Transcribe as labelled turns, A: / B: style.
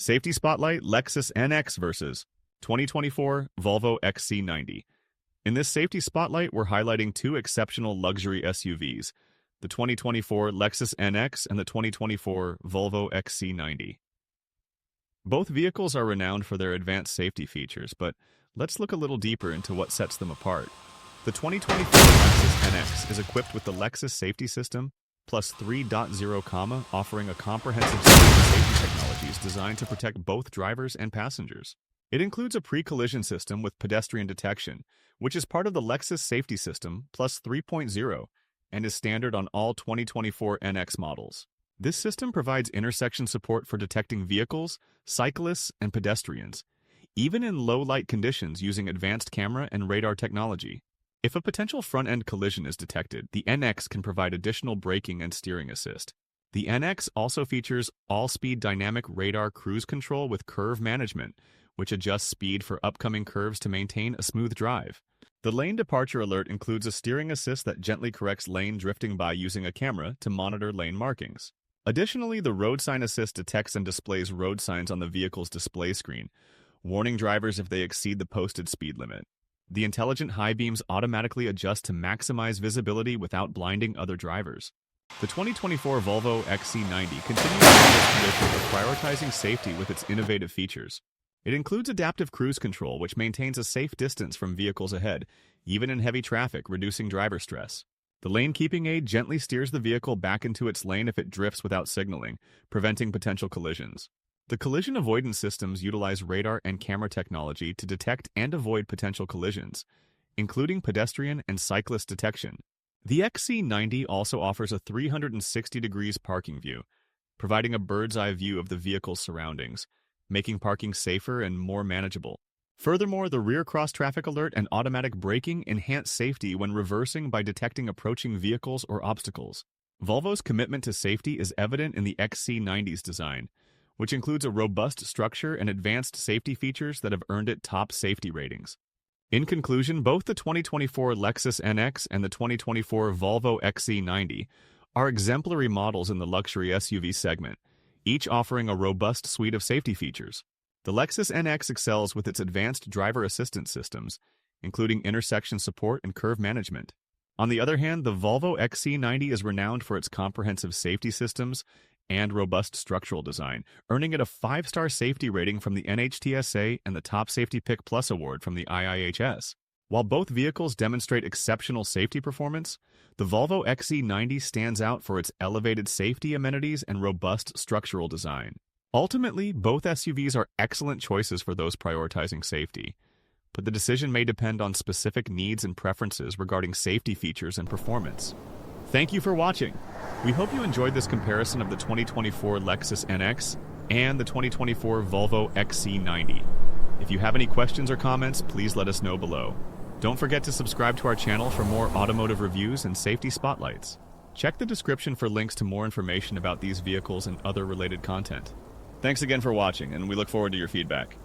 A: Safety Spotlight Lexus NX versus 2024 Volvo XC90. In this Safety Spotlight, we're highlighting two exceptional luxury SUVs, the 2024 Lexus NX and the 2024 Volvo XC90. Both vehicles are renowned for their advanced safety features, but let's look a little deeper into what sets them apart. The 2024 Lexus NX is equipped with the Lexus Safety System plus 3.0, offering a comprehensive suite of safety technologies designed to protect both drivers and passengers. It includes a pre-collision system with pedestrian detection, which is part of the Lexus Safety System plus 3.0 and is standard on all 2024 NX models. This system provides intersection support for detecting vehicles, cyclists, and pedestrians, even in low-light conditions using advanced camera and radar technology. If a potential front-end collision is detected, the NX can provide additional braking and steering assist. The NX also features all-speed dynamic radar cruise control with curve management, which adjusts speed for upcoming curves to maintain a smooth drive. The lane departure alert includes a steering assist that gently corrects lane drifting by using a camera to monitor lane markings. Additionally, the road sign assist detects and displays road signs on the vehicle's display screen, warning drivers if they exceed the posted speed limit. The intelligent high beams automatically adjust to maximize visibility without blinding other drivers. The 2024 Volvo XC90 continues its tradition of prioritizing safety with its innovative features. It includes adaptive cruise control, which maintains a safe distance from vehicles ahead, even in heavy traffic, reducing driver stress. The lane keeping aid gently steers the vehicle back into its lane if it drifts without signaling, preventing potential collisions. The collision avoidance systems utilize radar and camera technology to detect and avoid potential collisions, including pedestrian and cyclist detection. The XC90 also offers a 360 degrees parking view, providing a bird's-eye view of the vehicle's surroundings, making parking safer and more manageable. Furthermore, the rear cross-traffic alert and automatic braking enhance safety when reversing by detecting approaching vehicles or obstacles. Volvo's commitment to safety is evident in the XC90's design, which includes a robust structure and advanced safety features that have earned it top safety ratings. In conclusion, both the 2024 Lexus NX and the 2024 Volvo XC90 are exemplary models in the luxury SUV segment, each offering a robust suite of safety features. The Lexus NX excels with its advanced driver assistance systems, including intersection support and curve management. On the other hand, the Volvo XC90 is renowned for its comprehensive safety systems and robust structural design, earning it a 5-star safety rating from the NHTSA and the Top Safety Pick Plus award from the IIHS. While both vehicles demonstrate exceptional safety performance, the Volvo XC90 stands out for its elevated safety amenities and robust structural design. Ultimately, both SUVs are excellent choices for those prioritizing safety, but the decision may depend on specific needs and preferences regarding safety features and performance. Thank you for watching. We hope you enjoyed this comparison of the 2024 Lexus NX and the 2024 Volvo XC90. If you have any questions or comments, please let us know below. Don't forget to subscribe to our channel for more automotive reviews and safety spotlights. Check the description for links to more information about these vehicles and other related content. Thanks again for watching, and we look forward to your feedback.